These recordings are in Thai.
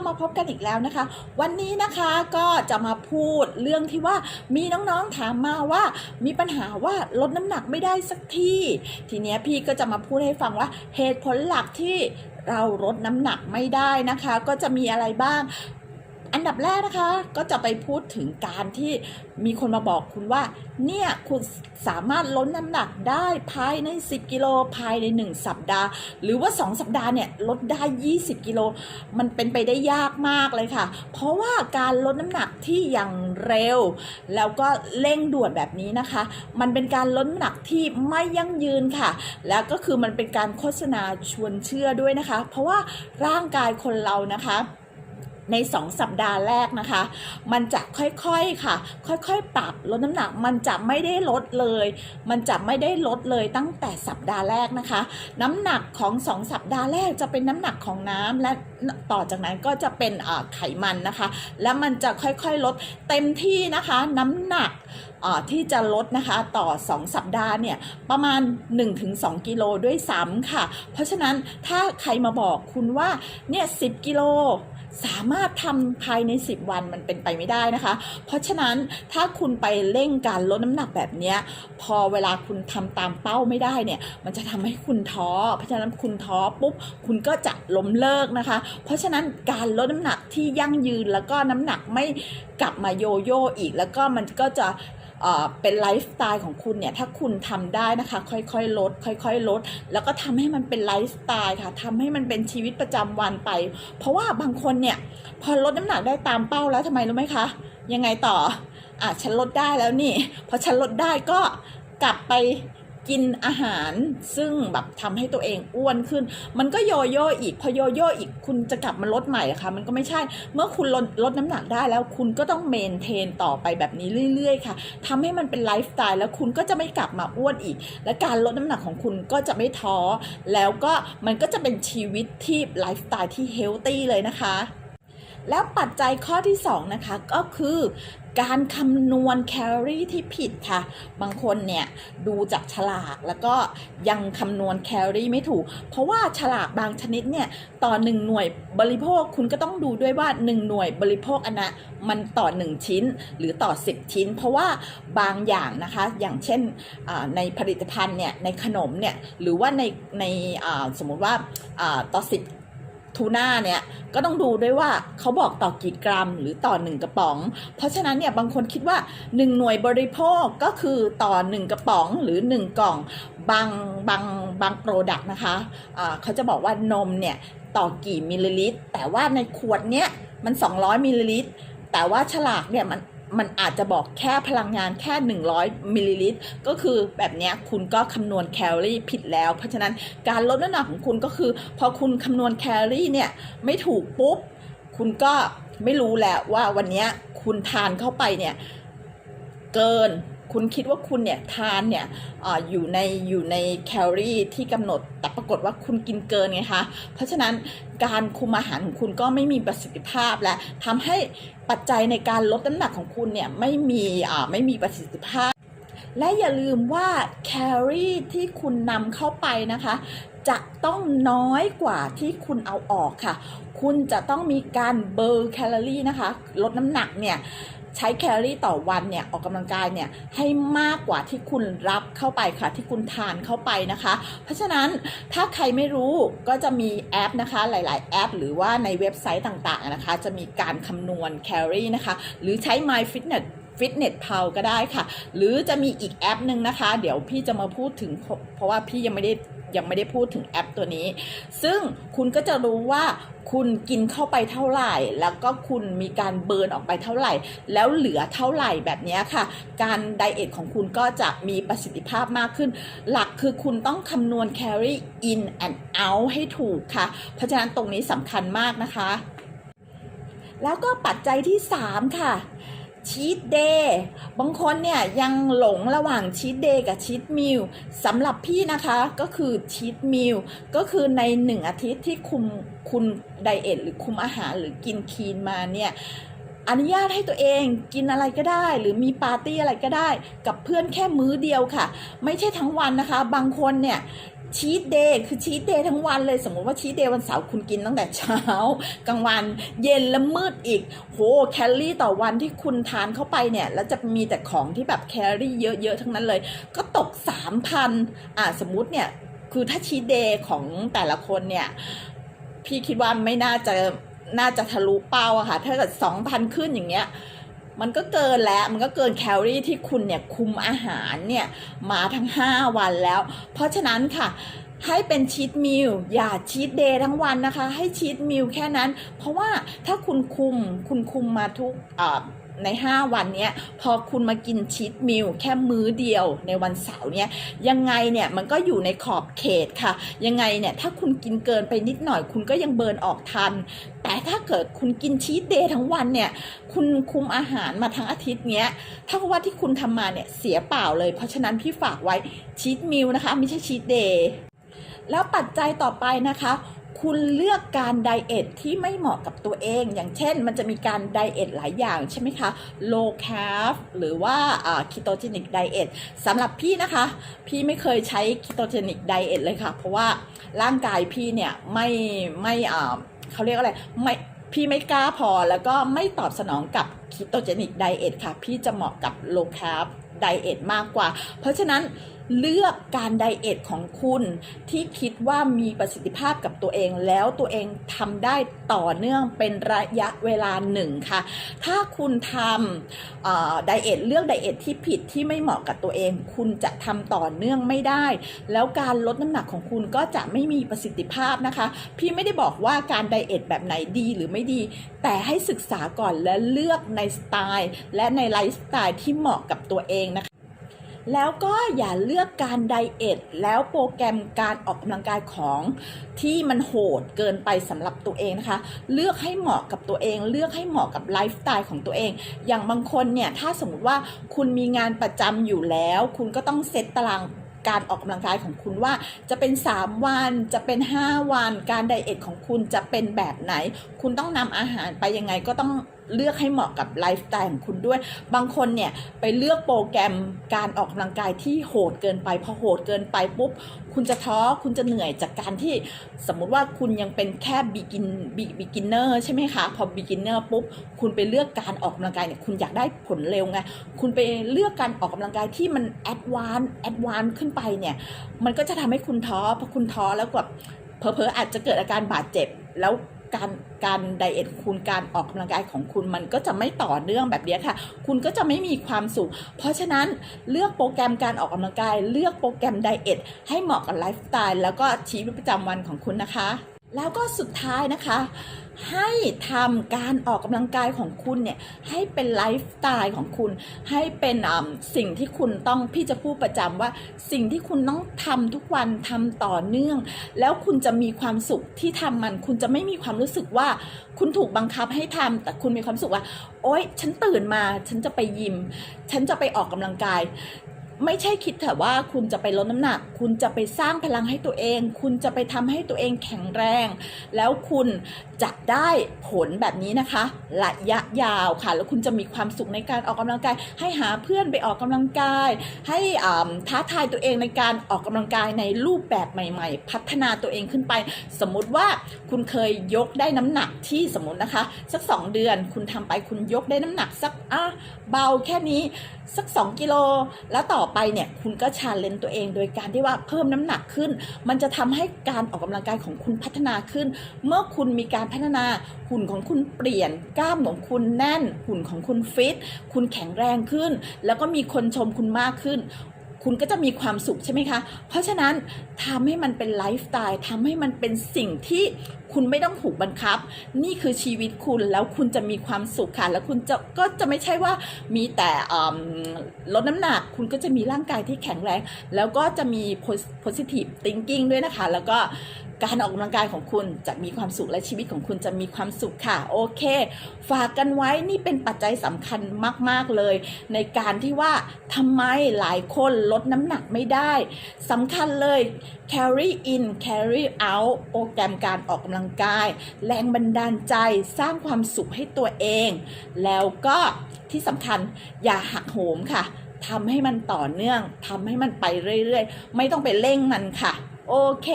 มาพบกันอีกแล้วนะคะวันนี้นะคะก็จะมาพูดเรื่องที่ว่ามีน้องๆถามมาว่ามีปัญหาว่าลดน้ำหนักไม่ได้สักทีนี้พี่ก็จะมาพูดให้ฟังว่าเหตุผลหลักที่เราลดน้ำหนักไม่ได้นะคะก็จะมีอะไรบ้างอันดับแรกนะคะก็จะไปพูดถึงการที่มีคนมาบอกคุณว่าเนี่ยคุณสามารถลดน้ำหนักได้ภายใน10กิโลภายใน1สัปดาห์หรือว่า2สัปดาห์เนี่ยลดได้20กิโลมันเป็นไปได้ยากมากเลยค่ะเพราะว่าการลดน้ำหนักที่อย่างเร็วแล้วก็เร่งด่วนแบบนี้นะคะมันเป็นการลดน้ำหนักที่ไม่ยั่งยืนค่ะแล้วก็คือมันเป็นการโฆษณาชวนเชื่อด้วยนะคะเพราะว่าร่างกายคนเรานะคะใน2สัปดาห์แรกนะคะมันจะค่อยๆค่ะค่อยๆปรับลดน้ำหนักมันจะไม่ได้ลดเลยตั้งแต่สัปดาห์แรกนะคะน้ำหนักของ2สัปดาห์แรกจะเป็นน้ำหนักของน้ำและต่อจากนั้นก็จะเป็นไขมันนะคะแล้วมันจะค่อยๆลดเต็มที่นะคะน้ำหนักที่จะลดนะคะต่อ2สัปดาห์เนี่ยประมาณ 1-2 กิโลด้วยซ้ำค่ะเพราะฉะนั้นถ้าใครมาบอกคุณว่าเนี่ย10กิโลสามารถทำภายใน10วันมันเป็นไปไม่ได้นะคะเพราะฉะนั้นถ้าคุณไปเร่งการลดน้ำหนักแบบนี้พอเวลาคุณทำตามเป้าไม่ได้เนี่ยมันจะทำให้คุณท้อเพราะฉะนั้นคุณท้อปุ๊บคุณก็จะล้มเลิกนะคะเพราะฉะนั้นการลดน้ำหนักที่ยั่งยืนแล้วก็น้ำหนักไม่กลับมาโยโย่อีกแล้วก็มันก็จะเป็นไลฟ์สไตล์ของคุณเนี่ยถ้าคุณทำได้นะคะค่อยๆลดแล้วก็ทำให้มันเป็นไลฟ์สไตล์ค่ะทำให้มันเป็นชีวิตประจำวันไปเพราะว่าบางคนเนี่ยพอลดน้ำหนักได้ตามเป้าแล้วทำไมรู้ไหมคะยังไงต่อฉันลดได้แล้วนี่พอฉันลดได้ก็กลับไปกินอาหารซึ่งแบบทำให้ตัวเองอ้วนขึ้นมันก็โยโย่อีกพอโยโย่อีกคุณจะกลับมาลดใหม่ค่ะมันก็ไม่ใช่เมื่อคุณลดน้ำหนักได้แล้วคุณก็ต้องเมนเทนต่อไปแบบนี้เรื่อยๆค่ะทำให้มันเป็นไลฟ์สไตล์แล้วคุณก็จะไม่กลับมาอ้วนอีกและการลดน้ำหนักของคุณก็จะไม่ท้อแล้วก็มันก็จะเป็นชีวิตที่ไลฟ์สไตล์ที่เฮลตี้เลยนะคะแล้วปัจจัยข้อที่2นะคะก็คือการคำนวณแคลอรี่ที่ผิดค่ะบางคนเนี่ยดูจากฉลากแล้วก็ยังคำนวณแคลอรี่ไม่ถูกเพราะว่าฉลากบางชนิดเนี่ยต่อ1หน่วยบริโภคคุณก็ต้องดูด้วยว่า1หน่วยบริโภคอันนั้นมันต่อ1ชิ้นหรือต่อ10ชิ้นเพราะว่าบางอย่างนะคะอย่างเช่นในผลิตภัณฑ์เนี่ยในขนมเนี่ยหรือว่าในสมมติว่าต่อ10ทูน่าเนี่ยก็ต้องดูด้วยว่าเขาบอกต่อกี่กรัมหรือต่อ1กระป๋องเพราะฉะนั้นเนี่ยบางคนคิดว่า1หน่วยบริโภคก็คือต่อ1กระป๋องหรือ1กล่องบางโปรดักต์นะคะเขาจะบอกว่านมเนี่ยต่อกี่มิลลิลิตรแต่ว่าในขวดเนี้ยมัน200มิลลิลิตรแต่ว่าฉลากเนี่ยมันอาจจะบอกแค่พลังงานแค่100มิลลิลิตรก็คือแบบนี้คุณก็คำนวณแคลอรี่ผิดแล้วเพราะฉะนั้นการลดน้ำหนักของคุณก็คือพอคุณคำนวณแคลอรี่เนี่ยไม่ถูกปุ๊บคุณก็ไม่รู้แล้วว่าวันนี้คุณทานเข้าไปเนี่ยเกินคุณคิดว่าคุณเนี่ยทานเนี่ยอยู่ในแคลอรี่ที่กำหนดแต่ปรากฏว่าคุณกินเกินไงคะเพราะฉะนั้นการคุมอาหารของคุณก็ไม่มีประสิทธิภาพและทำให้ปัจจัยในการลดน้ำหนักของคุณเนี่ยไม่มีประสิทธิภาพและอย่าลืมว่าแคลอรี่ที่คุณนำเข้าไปนะคะจะต้องน้อยกว่าที่คุณเอาออกค่ะคุณจะต้องมีการเบิร์นแคลอรี่นะคะลดน้ำหนักเนี่ยใช้แคลอรี่ต่อวันเนี่ยออกกำลังกายเนี่ยให้มากกว่าที่คุณรับเข้าไปค่ะที่คุณทานเข้าไปนะคะเพราะฉะนั้นถ้าใครไม่รู้ก็จะมีแอปนะคะหลายๆแอปหรือว่าในเว็บไซต์ต่างๆนะคะจะมีการคำนวณแคลอรี่นะคะหรือใช้ MyFitnessPal ก็ได้ค่ะหรือจะมีอีกแอปหนึ่งนะคะเดี๋ยวพี่จะมาพูดถึงเพราะว่าพี่ยังไม่ได้พูดถึงแอปตัวนี้ซึ่งคุณก็จะรู้ว่าคุณกินเข้าไปเท่าไหร่แล้วก็คุณมีการเบิร์นออกไปเท่าไหร่แล้วเหลือเท่าไหร่แบบนี้ค่ะการไดเอทของคุณก็จะมีประสิทธิภาพมากขึ้นหลักคือคุณต้องคำนวณแคลอรี่ in and out ให้ถูกค่ะเพราะฉะนั้นตรงนี้สำคัญมากนะคะแล้วก็ปัจจัยที่3ค่ะชีทเดย์บางคนเนี่ยยังหลงระหว่างชีทเดย์กับชีทมิลสำหรับพี่นะคะก็คือชีทมิลก็คือใน1อาทิตย์ที่คุณไดเอทหรือคุมอาหารหรือกินคลีนมาเนี่ยอนุญาตให้ตัวเองกินอะไรก็ได้หรือมีปาร์ตี้อะไรก็ได้กับเพื่อนแค่มื้อเดียวค่ะไม่ใช่ทั้งวันนะคะบางคนเนี่ย ชีทเดย์คือชีทเดย์ทั้งวันเลยสมมติว่าชีทเดย์วันเสาร์คุณกินตั้งแต่เช้ากลางวันเย็นและมืดอีกโหแคลอรี่ต่อวันที่คุณทานเข้าไปเนี่ยแล้วจะมีแต่ของที่แบบแคลอรี่เยอะๆทั้งนั้นเลยก็ตก 3,000 สมมุติเนี่ยคือถ้าชีทเดย์ของแต่ละคนเนี่ยพี่คิดว่าไม่น่าจะทะลุเป้าอะค่ะถ้าเกิด 2,000 ขึ้นอย่างเงี้ยมันก็เกินแล้วมันก็เกินแคลอรี่ที่คุณเนี่ยคุมอาหารเนี่ยมาทั้ง5วันแล้วเพราะฉะนั้นค่ะให้เป็นชีทมิลอย่าชีทเดย์ทั้งวันนะคะให้ชีทมิลแค่นั้นเพราะว่าถ้าคุณคุมมาทุกใน5วันเนี้ยพอคุณมากินชีทมิลแค่มื้อเดียวในวันเสาร์เนี่ยยังไงเนี่ยมันก็อยู่ในขอบเขตค่ะยังไงเนี่ยถ้าคุณกินเกินไปนิดหน่อยคุณก็ยังเบิร์นออกทันแต่ถ้าเกิดคุณกินชีทเดย์ทั้งวันเนี่ยคุณคุมอาหารมาทั้งอาทิตย์เนี้ยเท่ากับว่าที่คุณทำมาเนี่ยเสียเปล่าเลยเพราะฉะนั้นพี่ฝากไว้ชีทมิลนะคะไม่ใช่ชีทเดย์แล้วปัจจัยต่อไปนะคะคุณเลือกการไดเอทที่ไม่เหมาะกับตัวเองอย่างเช่นมันจะมีการไดเอทหลายอย่างใช่ไหมคะ low carb หรือว่าketogenic diet สำหรับพี่นะคะพี่ไม่เคยใช้ ketogenic diet เลยค่ะเพราะว่าร่างกายพี่เนี่ยไม่เขาเรียกอะไรพี่ไม่กล้าพอแล้วก็ไม่ตอบสนองกับ ketogenic diet ค่ะพี่จะเหมาะกับ low carb diet มากกว่าเพราะฉะนั้นเลือกการไดเอทของคุณที่คิดว่ามีประสิทธิภาพกับตัวเองแล้วตัวเองทำได้ต่อเนื่องเป็นระยะเวลาหนึ่งค่ะถ้าคุณทำไดเอทเลือกไดเอทที่ผิดที่ไม่เหมาะกับตัวเองคุณจะทำต่อเนื่องไม่ได้แล้วการลดน้ำหนักของคุณก็จะไม่มีประสิทธิภาพนะคะพี่ไม่ได้บอกว่าการไดเอทแบบไหนดีหรือไม่ดีแต่ให้ศึกษาก่อนและเลือกในสไตล์และในไลฟ์สไตล์ที่เหมาะกับตัวเองนะคะแล้วก็อย่าเลือกการไดเอทแล้วโปรแกรมการออกกำลังกายของที่มันโหดเกินไปสำหรับตัวเองนะคะเลือกให้เหมาะกับตัวเองเลือกให้เหมาะกับไลฟ์สไตล์ของตัวเองอย่างบางคนเนี่ยถ้าสมมติว่าคุณมีงานประจำอยู่แล้วคุณก็ต้องเซตตารางการออกกำลังกายของคุณว่าจะเป็น3วันจะเป็น5วันการไดเอทของคุณจะเป็นแบบไหนคุณต้องนำอาหารไปยังไงก็ต้องเลือกให้เหมาะกับไลฟ์สไตล์ของคุณด้วยบางคนเนี่ยไปเลือกโปรแกรมการออกกำลังกายที่โหดเกินไปพอโหดเกินไปปุ๊บคุณจะท้อคุณจะเหนื่อยจากการที่สมมุติว่าคุณยังเป็นแค่beginner ใช่ไหมคะพอ beginner ปุ๊บคุณไปเลือกการออกกำลังกายเนี่ยคุณอยากได้ผลเร็วไงคุณไปเลือกการออกกำลังกายที่มัน advance ขึ้นไปเนี่ยมันก็จะทำให้คุณท้อพอคุณท้อแล้วแบบเผลอๆอาจจะเกิดอาการบาดเจ็บแล้วการไดเอทคุณการออกกำลังกายของคุณมันก็จะไม่ต่อเนื่องแบบนี้ค่ะคุณก็จะไม่มีความสุขเพราะฉะนั้นเลือกโปรแกรมการออกกำลังกายเลือกโปรแกรมไดเอทให้เหมาะกับไลฟ์สไตล์แล้วก็ชีวิตประจำวันของคุณนะคะแล้วก็สุดท้ายนะคะให้ทำการออกกำลังกายของคุณเนี่ยให้เป็นไลฟ์สไตล์ของคุณให้เป็นสิ่งที่คุณต้องพี่จะพูดประจำว่าสิ่งที่คุณต้องทำทุกวันทำต่อเนื่องแล้วคุณจะมีความสุขที่ทำมันคุณจะไม่มีความรู้สึกว่าคุณถูกบังคับให้ทำแต่คุณมีความสุขว่าโอ๊ยฉันตื่นมาฉันจะไปยิมฉันจะไปออกกำลังกายไม่ใช่คิดแต่ว่าคุณจะไปลดน้ำหนักคุณจะไปสร้างพลังให้ตัวเองคุณจะไปทำให้ตัวเองแข็งแรงแล้วคุณจะได้ผลแบบนี้นะคะระยะยาวค่ะแล้วคุณจะมีความสุขในการออกกำลังกายให้หาเพื่อนไปออกกำลังกายให้ท้าทายตัวเองในการออกกำลังกายในรูปแบบใหม่ๆพัฒนาตัวเองขึ้นไปสมมุติว่าคุณเคยยกได้น้ำหนักที่สมมตินะคะสัก2 เดือนคุณทำไปคุณยกได้น้ำหนักสักเบาแค่นี้สัก2 กิโลแล้วต่อไปเนี่ยคุณก็ชาเลนจ์ตัวเองโดยการที่ว่าเพิ่มน้ำหนักขึ้นมันจะทำให้การออกกำลังกายของคุณพัฒนาขึ้นเมื่อคุณมีการพัฒนาหุ่นของคุณเปลี่ยนกล้ามของคุณแน่นหุ่นของคุณฟิตคุณแข็งแรงขึ้นแล้วก็มีคนชมคุณมากขึ้นคุณก็จะมีความสุขใช่ไหมคะเพราะฉะนั้นทำให้มันเป็นไลฟ์สไตล์ทำให้มันเป็นสิ่งที่คุณไม่ต้องถูกบังคับนี่คือชีวิตคุณแล้วคุณจะมีความสุขค่ะแล้วคุณก็จะไม่ใช่ว่ามีแต่ลดน้ำหนักคุณก็จะมีร่างกายที่แข็งแรงแล้วก็จะมี positive thinking ด้วยนะคะแล้วก็การออกกำลังกายของคุณจะมีความสุขและชีวิตของคุณจะมีความสุขค่ะโอเคฝากกันไว้นี่เป็นปัจจัยสำคัญมากๆเลยในการที่ว่าทำไมหลายคนลดน้ำหนักไม่ได้สำคัญเลย carry in carry out โปรแกรมการออกกำลังกายแรงบันดาลใจสร้างความสุขให้ตัวเองแล้วก็ที่สำคัญอย่าหักโหมค่ะทำให้มันต่อเนื่องทำให้มันไปเรื่อยๆไม่ต้องไปเร่งมันค่ะ โอเค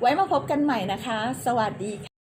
ไว้มาพบกันใหม่นะคะ สวัสดีค่ะ